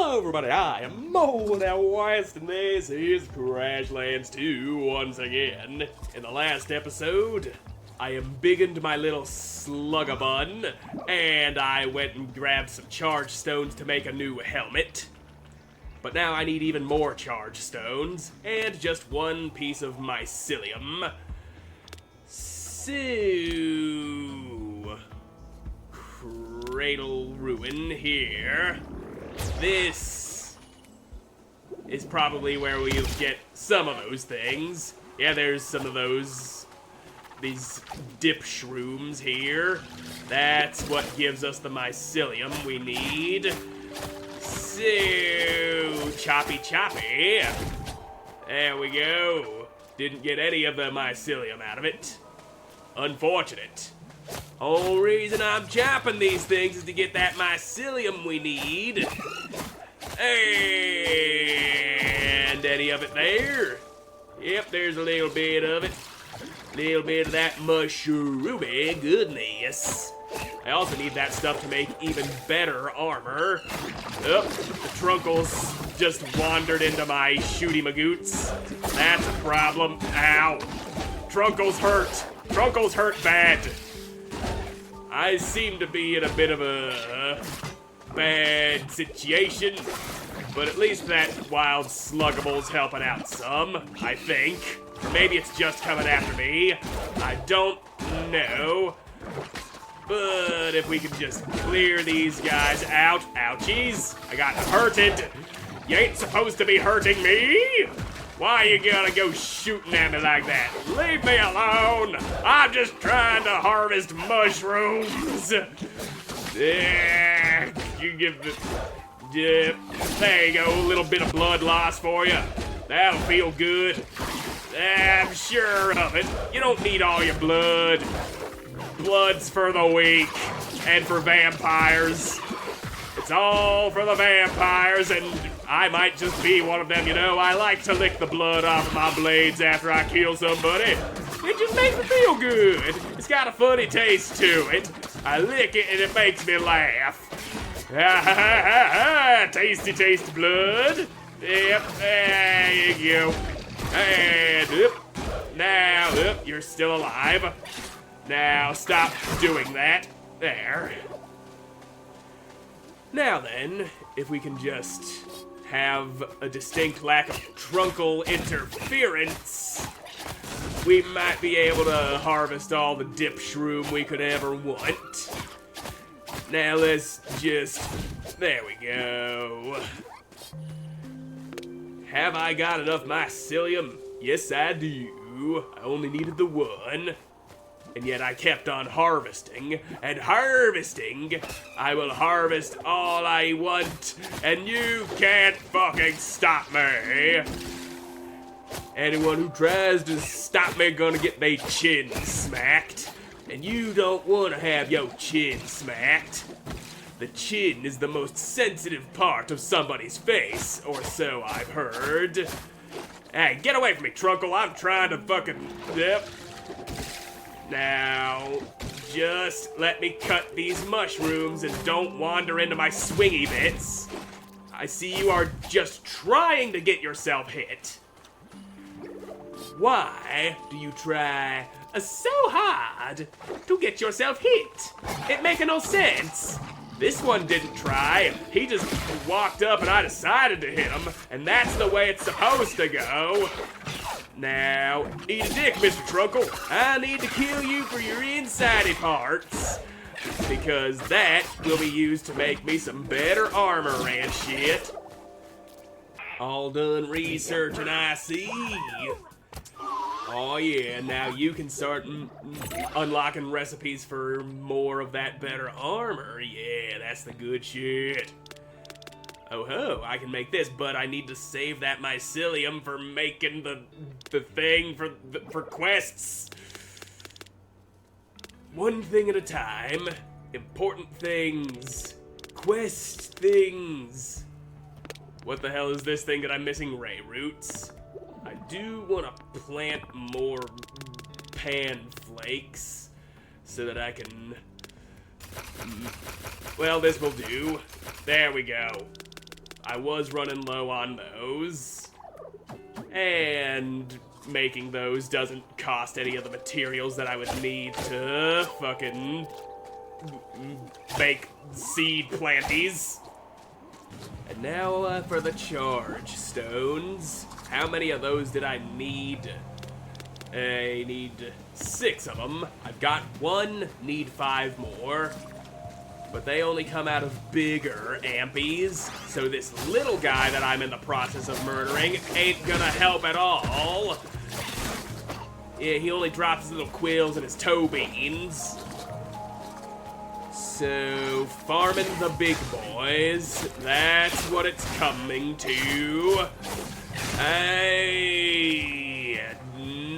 Hello everybody, I am Moldy West, and this is Crashlands 2 once again. In the last episode, I embiggened my little slugabun, and I went and grabbed some charge stones to make a new helmet. But now I need even more charge stones, and just one piece of mycelium. So... Cradle Ruin here. This is probably where we'll get some of those things. Yeah, there's some of these dip shrooms here. That's what gives us the mycelium we need. So, choppy. There we go. Didn't get any of the mycelium out of it. Unfortunate. Whole reason I'm chopping these things is to get that mycelium we need. And any of it there? Yep, there's a little bit of it. Little bit of that mushroomy goodness. I also need that stuff to make even better armor. Oh, the trunkles just wandered into my shooty magoots. That's a problem. Ow. Trunkles hurt. Trunkles hurt bad. I seem to be in a bit of a bad situation, but at least that wild sluggable's helping out some, I think. Or maybe it's just coming after me. I don't know. But if we can just clear these guys out. Ouchies. I got hurted. You ain't supposed to be hurting me. Why you gotta go shooting at me like that? Leave me alone! I'm just trying to harvest mushrooms! Yeah, you give the... Yeah, there you go, a little bit of blood loss for you. That'll feel good. I'm sure of it. You don't need all your blood. Blood's for the weak, and for vampires. It's all for the vampires, and I might just be one of them, you know. I like to lick the blood off of my blades after I kill somebody. It just makes me feel good. It's got a funny taste to it. I lick it and it makes me laugh. Tasty, tasty blood. Yep, there you go. And, now, you're still alive. Now, stop doing that. There. Now then, if we can just have a distinct lack of trunkle interference, we might be able to harvest all the dip shroom we could ever want. Now let's just... There we go. Have I got enough mycelium? Yes, I do. I only needed the one. And yet I kept on harvesting, and harvesting. I will harvest all I want, and you can't fucking stop me. Anyone who tries to stop me gonna get their chin smacked. And you don't want to have your chin smacked. The chin is the most sensitive part of somebody's face, or so I've heard. Hey, get away from me, Trunkle. I'm trying to fucking... Yep. Now, just let me cut these mushrooms and don't wander into my swingy bits. I see you are just trying to get yourself hit. Why do you try so hard to get yourself hit? It makes no sense. This one didn't try. He just walked up and I decided to hit him, and that's the way it's supposed to go. Now, eat a dick, Mr. Trunkle. I need to kill you for your insidey parts, because that will be used to make me some better armor and shit. All done researching, I see. Oh yeah, now you can start unlocking recipes for more of that better armor. Yeah, that's the good shit. Oh ho, I can make this, but I need to save that mycelium for making the thing for quests. One thing at a time. Important things. Quest things. What the hell is this thing that I'm missing? Ray roots. I do want to plant more pan flakes so that I can... Well, this will do. There we go. I was running low on those. And making those doesn't cost any of the materials that I would need to fucking bake seed planties. And now for the charge stones. How many of those did I need? I need 6 of them. I've got 1, need 5 more. But they only come out of bigger ampies, so this little guy that I'm in the process of murdering ain't gonna help at all. Yeah, he only drops his little quills and his toe beans. So, farming the big boys, that's what it's coming to. I'm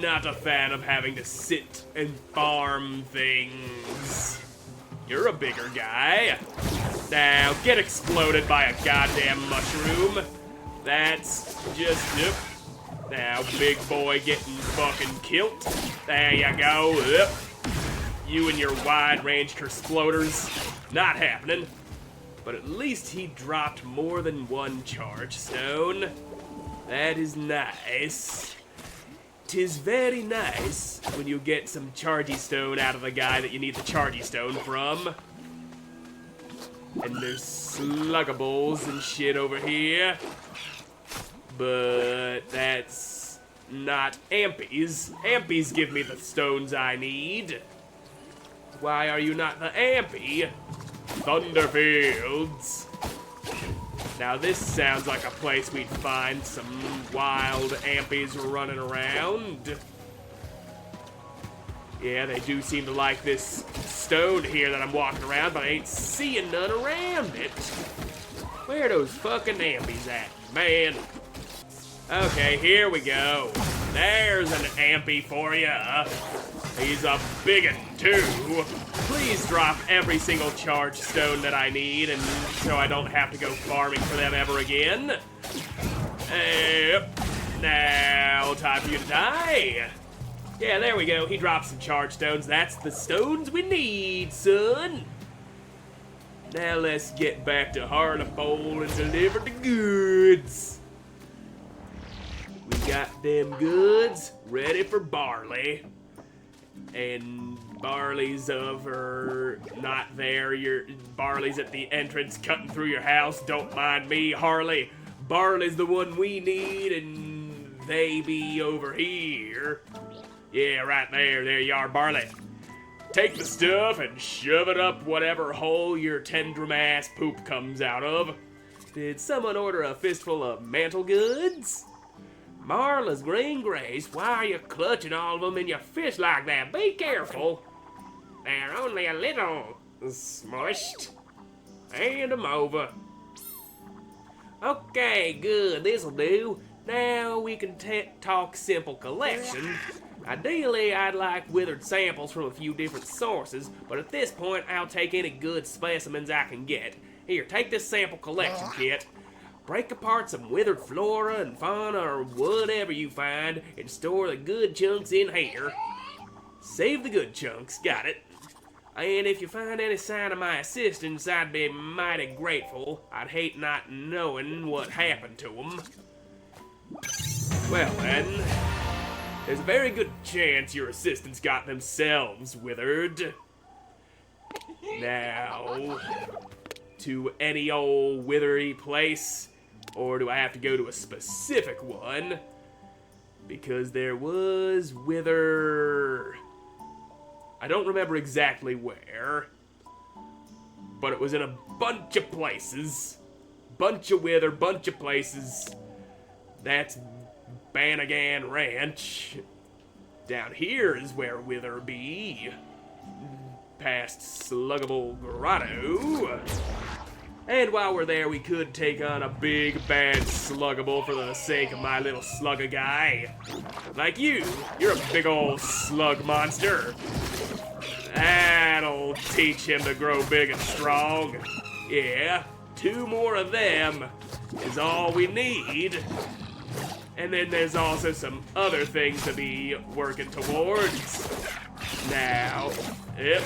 not a fan of having to sit and farm things. You're a bigger guy. Now, get exploded by a goddamn mushroom. That's just, yep. Now, big boy getting fucking killed. There you go, yep. You and your wide-range exploders, not happening. But at least he dropped more than 1 charge stone. That is nice. 'Tis very nice when you get some chargy stone out of the guy that you need the chargy stone from. And there's sluggables and shit over here. But that's not ampies. Ampies give me the stones I need. Why are you not the ampy? Thunderfields. Now this sounds like a place we'd find some wild ampies running around. Yeah, they do seem to like this stone here that I'm walking around, but I ain't seeing none around it. Where are those fucking ampies at, man? Okay, here we go. There's an ampy for ya. He's a biggin' too. Please drop every single charge stone that I need, and so I don't have to go farming for them ever again. Now, time for you to die. Yeah, there we go. He dropped some charge stones. That's the stones we need, son. Now let's get back to Harlapole and deliver the goods. We got them goods ready for barley. And barley's over, not there. Your barley's at the entrance, cutting through your house. Don't mind me, Harley. Barley's the one we need, and they be over here. Yeah, right there. There you are, Barley. Take the stuff and shove it up whatever hole your tendrum ass poop comes out of. Did someone order a fistful of mantle goods? Marla's green grace, why are you clutching all of them in your fist like that? Be careful. They're only a little smushed. Hand them over. Okay, good, this'll do. Now we can talk simple collection. Ideally, I'd like withered samples from a few different sources, but at this point, I'll take any good specimens I can get. Here, take this sample collection kit. Break apart some withered flora and fauna or whatever you find and store the good chunks in here. Save the good chunks, got it. And if you find any sign of my assistance, I'd be mighty grateful. I'd hate not knowing what happened to them. Well then, there's a very good chance your assistants got themselves withered. Now, to any old withery place, or do I have to go to a specific one? Because there was wither... I don't remember exactly where, but it was in a bunch of places. Bunch of wither, bunch of places. That's Bannigan Ranch. Down here is where wither be. Past Sluggable Grotto. And while we're there, we could take on a big, bad Sluggable for the sake of my little slugger guy. Like you. You're a big old slug monster. That'll teach him to grow big and strong. Yeah, 2 more of them is all we need. And then there's also some other things to be working towards. Now, yep,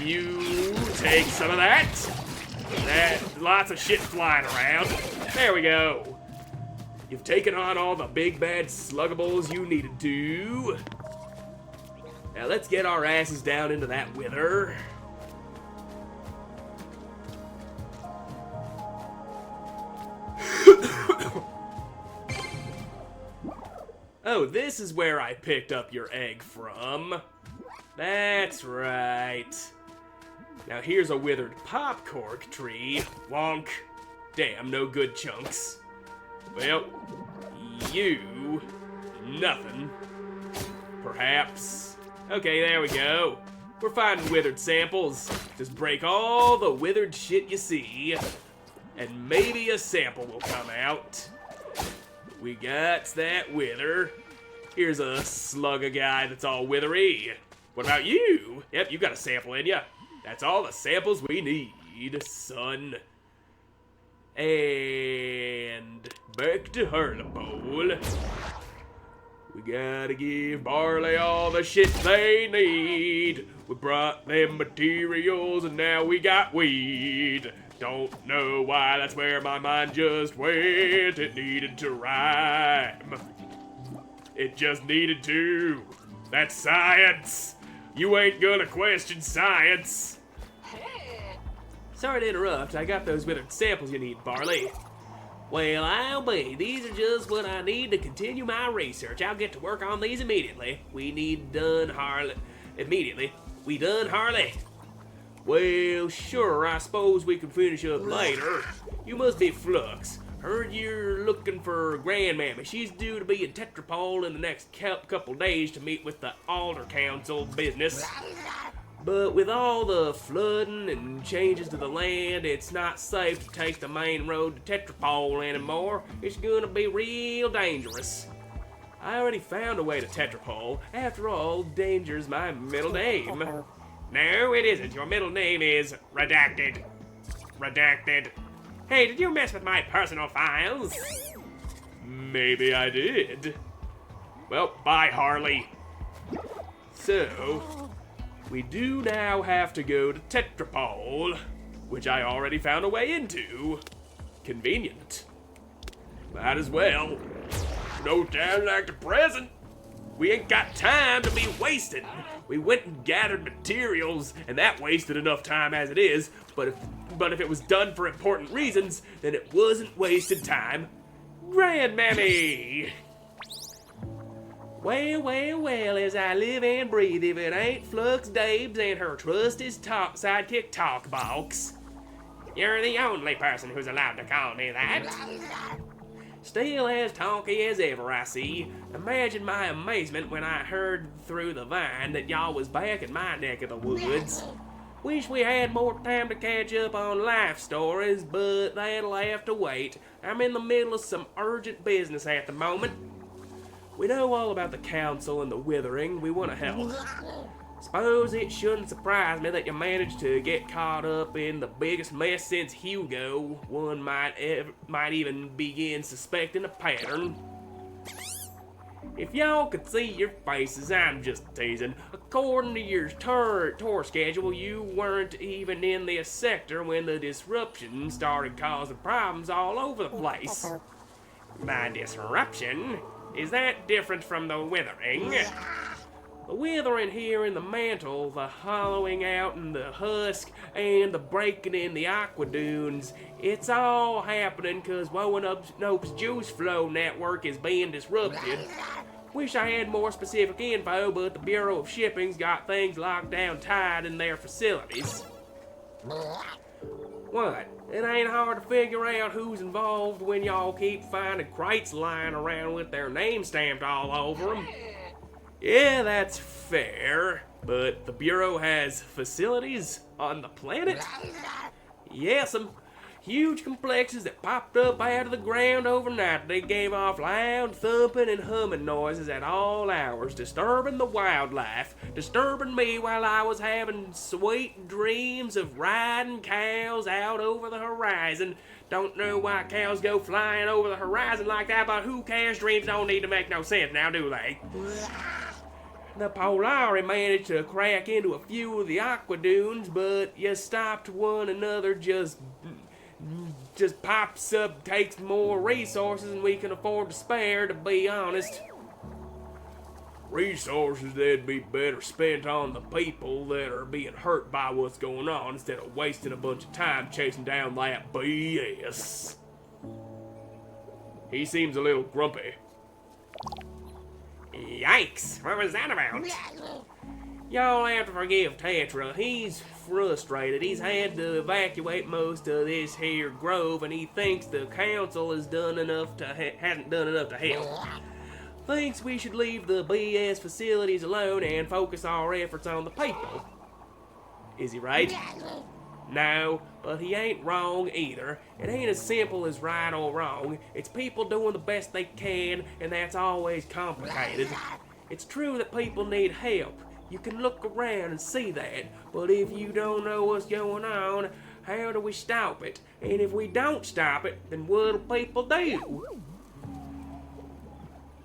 you take some of that. Lots of shit flying around. There we go. You've taken on all the big bad sluggables you needed to. Now let's get our asses down into that wither. Oh, this is where I picked up your egg from. That's right. Now here's a withered popcork tree. Wonk. Damn, no good chunks. Well, you... nothing. Perhaps. Okay, there we go. We're finding withered samples. Just break all the withered shit you see, and maybe a sample will come out. We got that wither. Here's a slugger guy that's all withery. What about you? Yep, you got a sample in ya. That's all the samples we need, son. And back to Tetraapol. We gotta give Barley all the shit they need. We brought them materials and now we got weed. Don't know why, that's where my mind just went. It needed to rhyme. It just needed to. That's science. You ain't gonna question science. Sorry to interrupt, I got those withered samples you need, Barley. Well, I'll be. These are just what I need to continue my research. I'll get to work on these immediately. We done Harley. Well, sure, I suppose we can finish up later. You must be Flux. Heard you're looking for Grandmammy. She's due to be in Tetraapol in the next couple days to meet with the Alder Council business. But with all the flooding and changes to the land, it's not safe to take the main road to Tetraapol anymore. It's gonna be real dangerous. I already found a way to Tetraapol. After all, danger's my middle name. No, it isn't. Your middle name is Redacted. Redacted. Hey, did you mess with my personal files? Maybe I did. Well, bye, Harley. So, we do now have to go to Tetraapol, which I already found a way into. Convenient. Might as well. No time like the present. We ain't got time to be wasting. We went and gathered materials, and that wasted enough time as it is, but if it was done for important reasons, then it wasn't wasted time. Grandmammy! Well, as I live and breathe, if it ain't Flux Dabes and her trusty sidekick Talkbox. You're the only person who's allowed to call me that. Still as talky as ever, I see. Imagine my amazement when I heard through the vine that y'all was back in my neck of the woods. Wish we had more time to catch up on life stories, but that'll have to wait. I'm in the middle of some urgent business at the moment. We know all about the council and the withering. We want to help. Suppose it shouldn't surprise me that you managed to get caught up in the biggest mess since Hugo. One might even begin suspecting a pattern. If y'all could see your faces, I'm just teasing. According to your tour schedule, you weren't even in this sector when the disruption started causing problems all over the place. By disruption, is that different from the withering? The withering here in the mantle, the hollowing out in the husk, and the breaking in the aqua dunes, it's all happening because Nope's juice flow network is being disrupted. Wish I had more specific info, but the Bureau of Shipping's got things locked down tight in their facilities. What? It ain't hard to figure out who's involved when y'all keep finding crates lying around with their name stamped all over them. Yeah, that's fair, but the Bureau has facilities on the planet? Yes, some huge complexes that popped up out of the ground overnight. They gave off loud thumping and humming noises at all hours, disturbing the wildlife, disturbing me while I was having sweet dreams of riding cows out over the horizon. Don't know why cows go flying over the horizon like that, but who cares? Dreams don't need to make no sense now, do they? The Polari managed to crack into a few of the aqua dunes, but you stopped one another just pops up, takes more resources than we can afford to spare, to be honest. Resources that'd be better spent on the people that are being hurt by what's going on instead of wasting a bunch of time chasing down that BS. He seems a little grumpy. Yikes, what was that about? Y'all have to forgive Tetra. He's frustrated. He's had to evacuate most of this here grove, and he thinks the council hasn't done enough to help. Thinks we should leave the BS facilities alone and focus our efforts on the people. Is he right? No, but he ain't wrong either. It ain't as simple as right or wrong. It's people doing the best they can, and that's always complicated. It's true that people need help. You can look around and see that, but if you don't know what's going on, how do we stop it? And if we don't stop it, then what'll people do?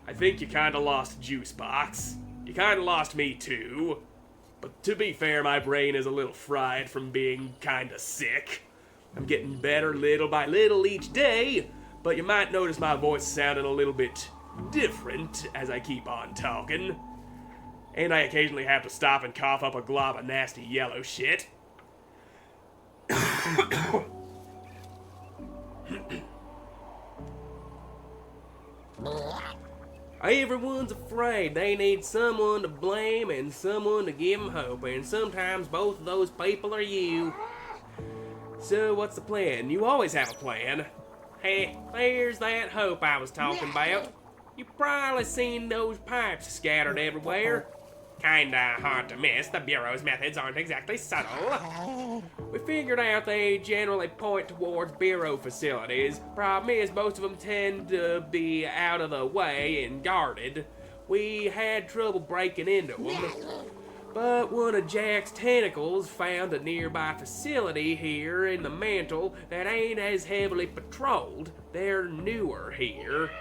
I think you kinda lost Juice Box. You kinda lost me too. But to be fair, my brain is a little fried from being kinda sick. I'm getting better little by little each day, but you might notice my voice sounding a little bit different as I keep on talking. And I occasionally have to stop and cough up a glob of nasty yellow shit. Everyone's afraid. They need someone to blame and someone to give them hope, and sometimes both of those people are you. So what's the plan? You always have a plan. Hey, there's that hope I was talking about. You probably seen those pipes scattered everywhere. Kinda hard to miss. The Bureau's methods aren't exactly subtle. We figured out they generally point towards Bureau facilities. Problem is, most of them tend to be out of the way and guarded. We had trouble breaking into them. But one of Jack's tentacles found a nearby facility here in the mantle that ain't as heavily patrolled. They're newer here.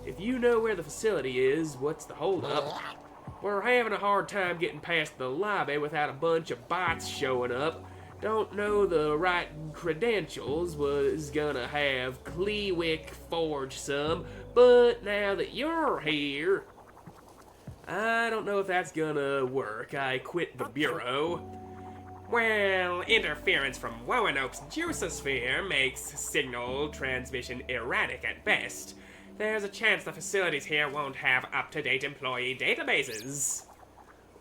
If you know where the facility is, what's the holdup? We're having a hard time getting past the lobby without a bunch of bots showing up. Don't know the right credentials, was gonna have Clewick forge some, but now that you're here, I don't know if that's gonna work. I quit the Bureau. Well, interference from Wowanope's juicosphere makes signal transmission erratic at best. There's a chance the facilities here won't have up-to-date employee databases.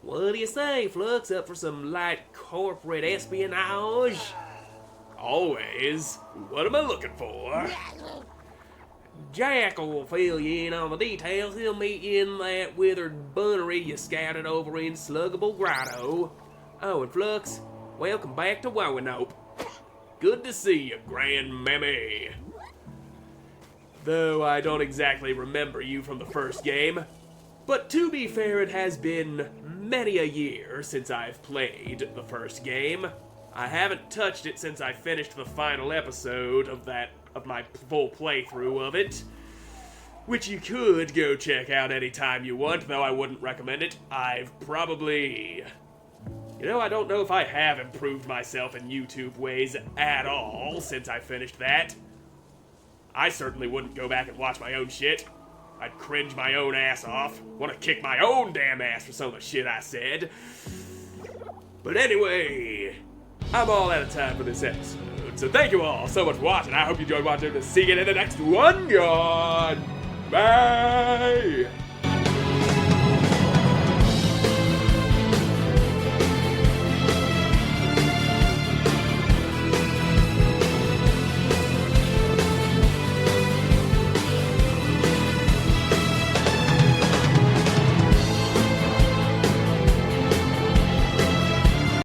What do you say, Flux? Up for some light corporate espionage? Always. What am I looking for? Jack will fill you in on the details. He'll meet you in that withered bunnery you scouted over in Sluggable Grotto. Oh, and Flux, welcome back to Wowanope. Good to see you, Grandmammy. Though I don't exactly remember you from the first game. But to be fair, it has been many a year since I've played the first game. I haven't touched it since I finished the final episode of my full playthrough of it, which you could go check out anytime you want, though I wouldn't recommend it. I've probably... I don't know if I have improved myself in YouTube ways at all since I finished that. I certainly wouldn't go back and watch my own shit. I'd cringe my own ass off. Want to kick my own damn ass for some of the shit I said. But anyway, I'm all out of time for this episode. So thank you all so much for watching. I hope you enjoyed watching, and see you in the next one. God, bye.